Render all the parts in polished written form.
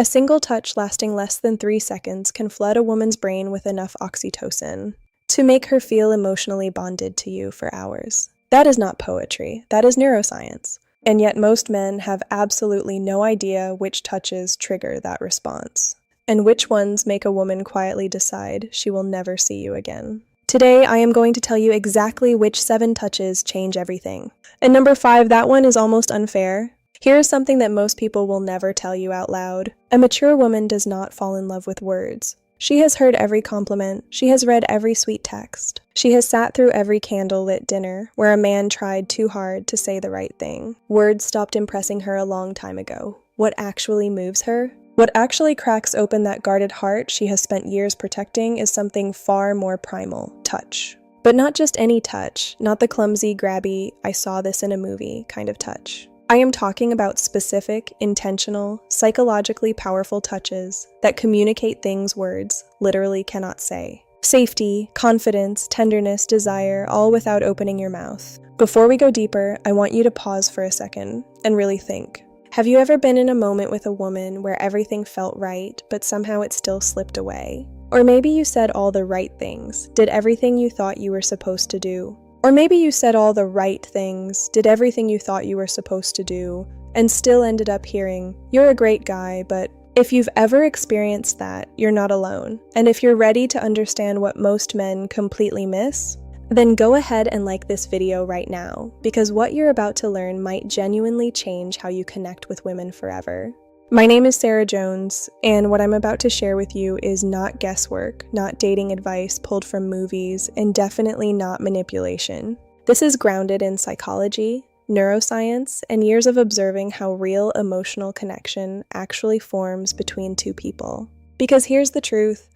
A single touch lasting less than 3 seconds can flood a woman's brain with enough oxytocin to make her feel emotionally bonded to you for hours. That is not poetry, that is neuroscience. And yet most men have absolutely no idea which touches trigger that response, and which ones make a woman quietly decide she will never see you again. Today, I am going to tell you exactly which 7 touches change everything. And number 5, that one is almost unfair. Here is something that most people will never tell you out loud. A mature woman does not fall in love with words. She has heard every compliment. She has read every sweet text. She has sat through every candlelit dinner where a man tried too hard to say the right thing. Words stopped impressing her a long time ago. What actually moves her? What actually cracks open that guarded heart she has spent years protecting is something far more primal: touch. But not just any touch, not the clumsy, grabby, I saw this in a movie kind of touch. I am talking about specific, intentional, psychologically powerful touches that communicate things words literally cannot say. Safety, confidence, tenderness, desire, all without opening your mouth. Before we go deeper, I want you to pause for a second and really think. Have you ever been in a moment with a woman where everything felt right, but somehow it still slipped away? Or maybe you said all the right things, did everything you thought you were supposed to do. Or maybe you said all the right things, did everything you thought you were supposed to do, and still ended up hearing, "You're a great guy, but..." If you've ever experienced that, you're not alone. And if you're ready to understand what most men completely miss, then go ahead and like this video right now, because what you're about to learn might genuinely change how you connect with women forever. My name is Sarah Jones, and what I'm about to share with you is not guesswork, not dating advice pulled from movies, and definitely not manipulation. This is grounded in psychology, neuroscience, and years of observing how real emotional connection actually forms between two people. Because here's the truth.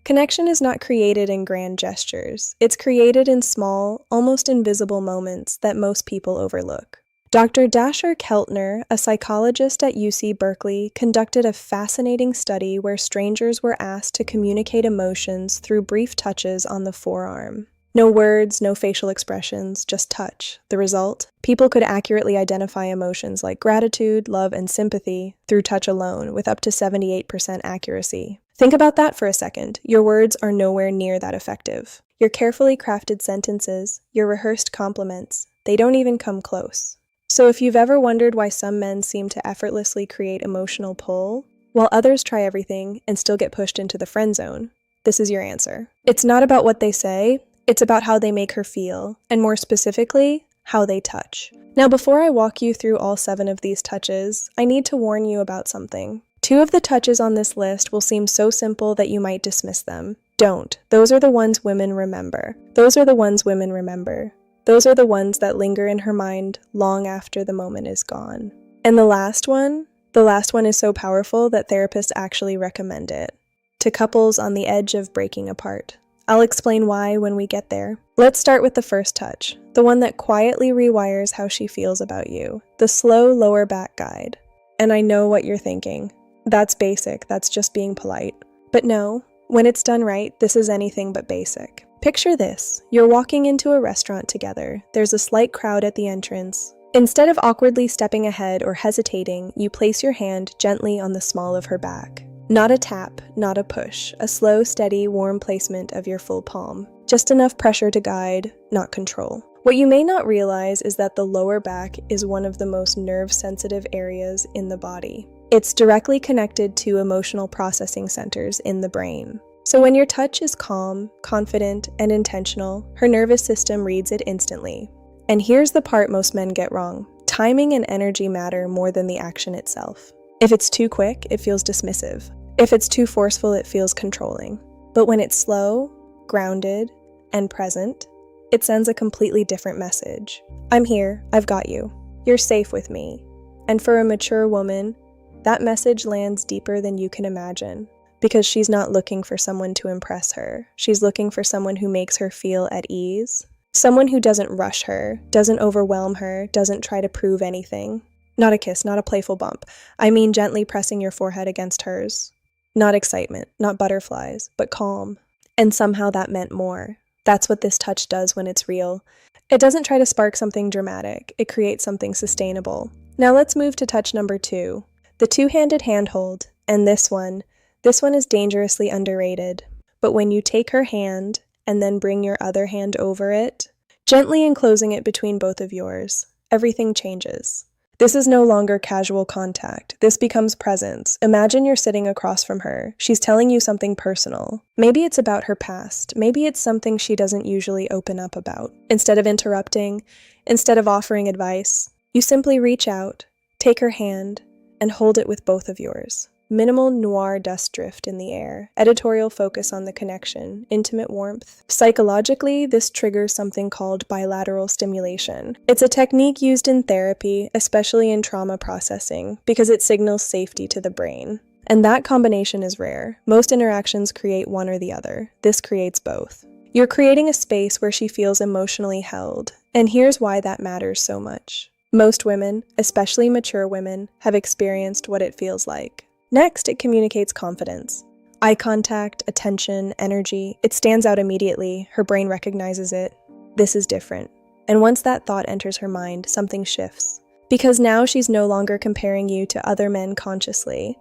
Connection is not created in grand gestures. It's created in small, almost invisible moments that most people overlook. Dr. Dasher Keltner, a psychologist at UC Berkeley, conducted a fascinating study where strangers were asked to communicate emotions through brief touches on the forearm. No words, no facial expressions, just touch. The result? People could accurately identify emotions like gratitude, love, and sympathy through touch alone, with up to 78% accuracy. Think about that for a second. Your words are nowhere near that effective. Your carefully crafted sentences, your rehearsed compliments, they don't even come close. So if you've ever wondered why some men seem to effortlessly create emotional pull, while others try everything and still get pushed into the friend zone, this is your answer. It's not about what they say, it's about how they make her feel, and more specifically, how they touch. Now before I walk you through all 7 of these touches, I need to warn you about something. 2 of the touches on this list will seem so simple that you might dismiss them. Don't. Those are the ones women remember. Those are the ones women remember. Those are the ones that linger in her mind long after the moment is gone. And the last one is so powerful that therapists actually recommend it to couples on the edge of breaking apart. I'll explain why when we get there. Let's start with the first touch, the one that quietly rewires how she feels about you, the slow lower back guide. And I know what you're thinking. That's basic, that's just being polite. But no, when it's done right, this is anything but basic. Picture this. You're walking into a restaurant together. There's a slight crowd at the entrance. Instead of awkwardly stepping ahead or hesitating, you place your hand gently on the small of her back. Not a tap, not a push, a slow, steady, warm placement of your full palm. Just enough pressure to guide, not control. What you may not realize is that the lower back is one of the most nerve-sensitive areas in the body. It's directly connected to emotional processing centers in the brain. So when your touch is calm, confident, and intentional, her nervous system reads it instantly. And here's the part most men get wrong. Timing and energy matter more than the action itself. If it's too quick, it feels dismissive. If it's too forceful, it feels controlling. But when it's slow, grounded, and present, it sends a completely different message. I'm here, I've got you. You're safe with me. And for a mature woman, that message lands deeper than you can imagine. Because she's not looking for someone to impress her. She's looking for someone who makes her feel at ease. Someone who doesn't rush her, doesn't overwhelm her, doesn't try to prove anything. Not a kiss, not a playful bump. I mean gently pressing your forehead against hers. Not excitement, not butterflies, but calm. And somehow that meant more. That's what this touch does when it's real. It doesn't try to spark something dramatic. It creates something sustainable. Now let's move to touch number 2. The two-handed handhold. And this one is dangerously underrated. But when you take her hand and then bring your other hand over it, gently enclosing it between both of yours, everything changes. This is no longer casual contact. This becomes presence. Imagine you're sitting across from her. She's telling you something personal. Maybe it's about her past. Maybe it's something she doesn't usually open up about. Instead of interrupting, instead of offering advice, you simply reach out, take her hand, and hold it with both of yours. Minimal noir dust drift in the air, editorial focus on the connection, intimate warmth. Psychologically, this triggers something called bilateral stimulation. It's a technique used in therapy, especially in trauma processing, because it signals safety to the brain. And that combination is rare. Most interactions create one or the other. This creates both. You're creating a space where she feels emotionally held, and here's why that matters so much. Most women, especially mature women, have experienced what it feels like. Next, it communicates confidence. Eye contact, attention, energy, it stands out immediately. Her brain recognizes it. This is different. And once that thought enters her mind, something shifts. Because now she's no longer comparing you to other men consciously.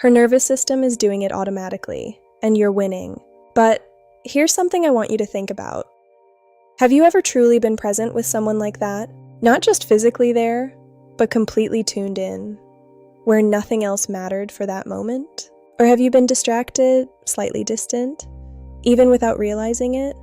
Her nervous system is doing it automatically, and you're winning. But here's something I want you to think about. Have you ever truly been present with someone like that? Not just physically there, but completely tuned in, where nothing else mattered for that moment? Or have you been distracted, slightly distant, even without realizing it?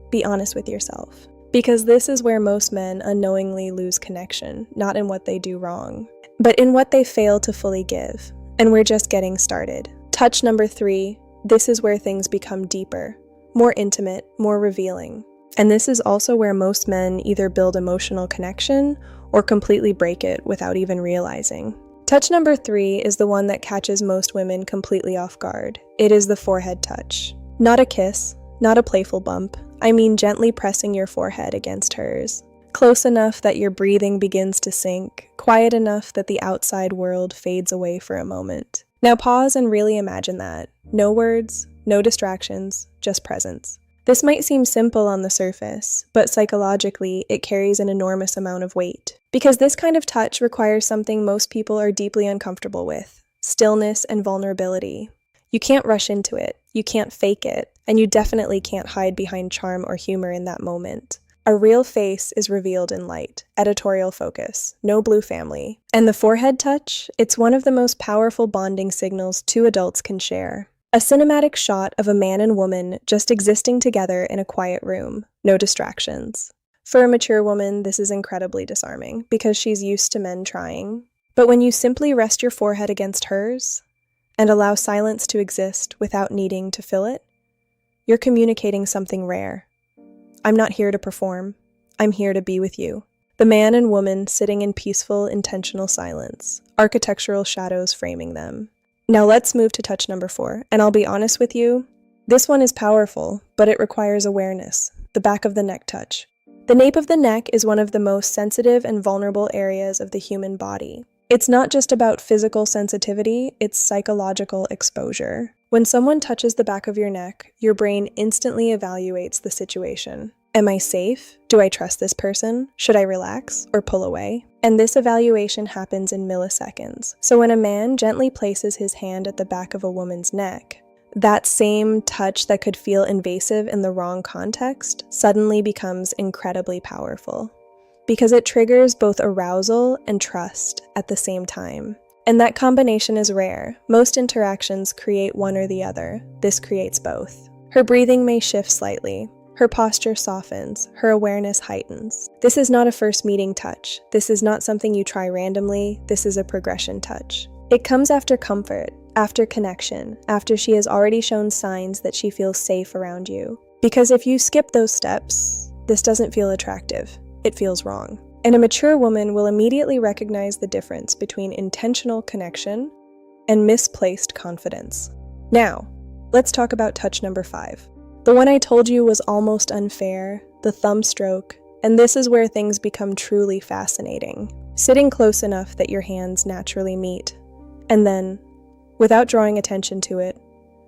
Be honest with yourself. Because this is where most men unknowingly lose connection, not in what they do wrong, but in what they fail to fully give. And we're just getting started. Touch number 3, this is where things become deeper, more intimate, more revealing. And this is also where most men either build emotional connection or completely break it without even realizing. Touch number 3 is the one that catches most women completely off guard. It is the forehead touch. Not a kiss, not a playful bump. I mean gently pressing your forehead against hers. Close enough that your breathing begins to sink, quiet enough that the outside world fades away for a moment. Now pause and really imagine that. No words, no distractions, just presence. This might seem simple on the surface, but psychologically, it carries an enormous amount of weight. Because this kind of touch requires something most people are deeply uncomfortable with: stillness and vulnerability. You can't rush into it, you can't fake it, and you definitely can't hide behind charm or humor in that moment. A real face is revealed in light, editorial focus, no blue family. And the forehead touch? It's one of the most powerful bonding signals two adults can share. A cinematic shot of a man and woman just existing together in a quiet room, no distractions. For a mature woman, this is incredibly disarming because she's used to men trying. But when you simply rest your forehead against hers and allow silence to exist without needing to fill it, you're communicating something rare. I'm not here to perform. I'm here to be with you. The man and woman sitting in peaceful, intentional silence, architectural shadows framing them. Now let's move to touch number 4, and I'll be honest with you, this one is powerful, but it requires awareness, the back of the neck touch. The nape of the neck is one of the most sensitive and vulnerable areas of the human body. It's not just about physical sensitivity, it's psychological exposure. When someone touches the back of your neck, your brain instantly evaluates the situation. Am I safe? Do I trust this person? Should I relax or pull away? And this evaluation happens in milliseconds. So when a man gently places his hand at the back of a woman's neck, that same touch that could feel invasive in the wrong context suddenly becomes incredibly powerful. Because it triggers both arousal and trust at the same time. And that combination is rare. Most interactions create one or the other. This creates both. Her breathing may shift slightly. Her posture softens, her awareness heightens. This is not a first meeting touch. This is not something you try randomly. This is a progression touch. It comes after comfort, after connection, after she has already shown signs that she feels safe around you. Because if you skip those steps, this doesn't feel attractive. It feels wrong. And a mature woman will immediately recognize the difference between intentional connection and misplaced confidence. Now, let's talk about touch number 5. The one I told you was almost unfair, the thumb stroke, and this is where things become truly fascinating. Sitting close enough that your hands naturally meet, and then, without drawing attention to it,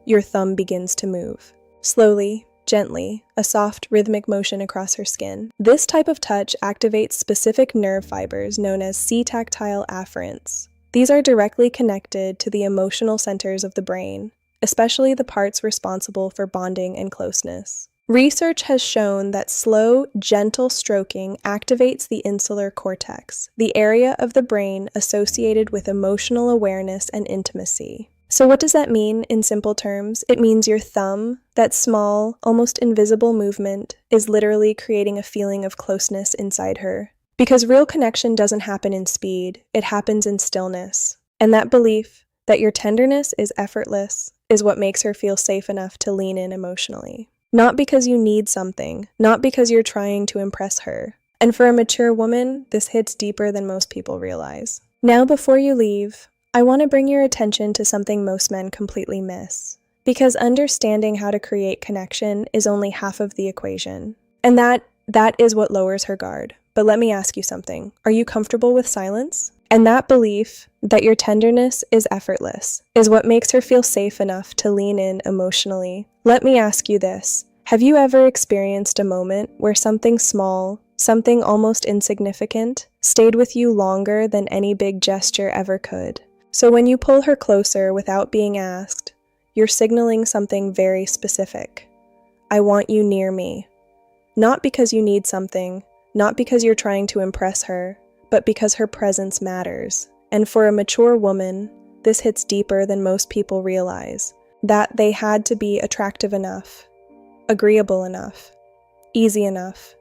your thumb begins to move. Slowly, gently, a soft rhythmic motion across her skin. This type of touch activates specific nerve fibers known as C-tactile afferents. These are directly connected to the emotional centers of the brain, especially the parts responsible for bonding and closeness. Research has shown that slow, gentle stroking activates the insular cortex, the area of the brain associated with emotional awareness and intimacy. So what does that mean in simple terms? It means your thumb, that small, almost invisible movement, is literally creating a feeling of closeness inside her. Because real connection doesn't happen in speed, it happens in stillness. And that belief that your tenderness is effortless is what makes her feel safe enough to lean in emotionally. Not because you need something, not because you're trying to impress her. And for a mature woman, this hits deeper than most people realize. Now, before you leave, I want to bring your attention to something most men completely miss. Because understanding how to create connection is only half of the equation. And that is what lowers her guard. But let me ask you something. Are you comfortable with silence? And that belief that your tenderness is effortless is what makes her feel safe enough to lean in emotionally. Let me ask you this. Have you ever experienced a moment where something small, something almost insignificant, stayed with you longer than any big gesture ever could? So when you pull her closer without being asked, you're signaling something very specific. I want you near me. Not because you need something, not because you're trying to impress her, but because her presence matters. And for a mature woman, this hits deeper than most people realize. That they had to be attractive enough, agreeable enough, easy enough,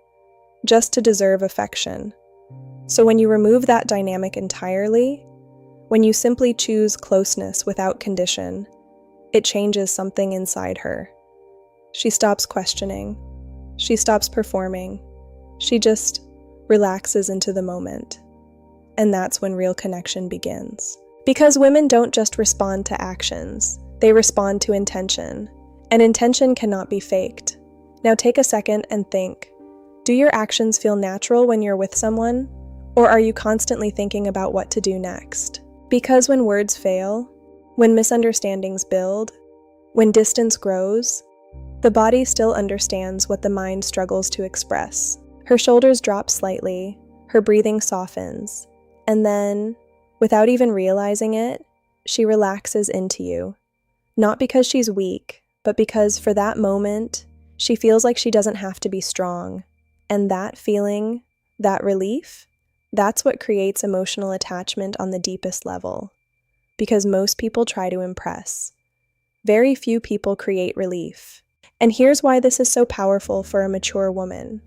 just to deserve affection. So when you remove that dynamic entirely, when you simply choose closeness without condition, it changes something inside her. She stops questioning. She stops performing. She just relaxes into the moment. And that's when real connection begins. Because women don't just respond to actions, they respond to intention. And intention cannot be faked. Now take a second and think. Do your actions feel natural when you're with someone? Or are you constantly thinking about what to do next? Because when words fail, when misunderstandings build, when distance grows, the body still understands what the mind struggles to express. Her shoulders drop slightly, her breathing softens, and then, without even realizing it, she relaxes into you. Not because she's weak, but because for that moment, she feels like she doesn't have to be strong. And that feeling, that relief, that's what creates emotional attachment on the deepest level. Because most people try to impress. Very few people create relief. And here's why this is so powerful for a mature woman.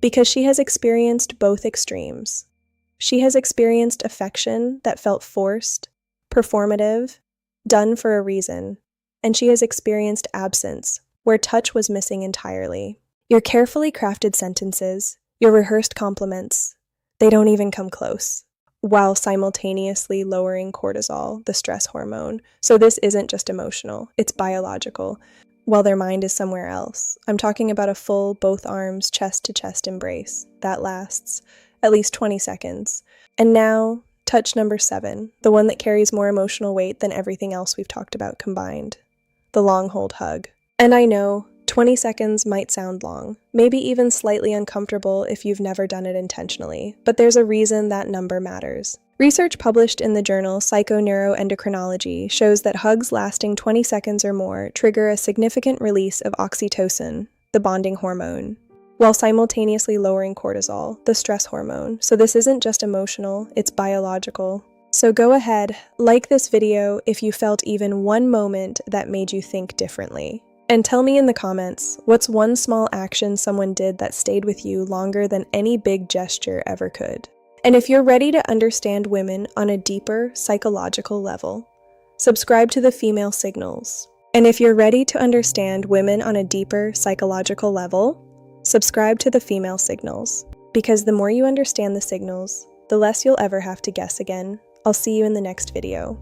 Because she has experienced both extremes. She has experienced affection that felt forced, performative, done for a reason. And she has experienced absence, where touch was missing entirely. Your carefully crafted sentences, your rehearsed compliments, they don't even come close, while simultaneously lowering cortisol, the stress hormone. So this isn't just emotional, it's biological, while their mind is somewhere else. I'm talking about a full, both arms, chest-to-chest embrace that lasts at least 20 seconds. And now, touch number 7, the one that carries more emotional weight than everything else we've talked about combined. The long hold hug. And I know, 20 seconds might sound long, maybe even slightly uncomfortable if you've never done it intentionally, but there's a reason that number matters. Research published in the journal Psychoneuroendocrinology shows that hugs lasting 20 seconds or more trigger a significant release of oxytocin, the bonding hormone, while simultaneously lowering cortisol, the stress hormone. So this isn't just emotional, it's biological. So go ahead, like this video if you felt even one moment that made you think differently. And tell me in the comments, what's one small action someone did that stayed with you longer than any big gesture ever could? And if you're ready to understand women on a deeper psychological level, subscribe to the Female Signals. And if you're ready to understand women on a deeper psychological level, subscribe to the Female Signals. Because the more you understand the signals, the less you'll ever have to guess again. I'll see you in the next video.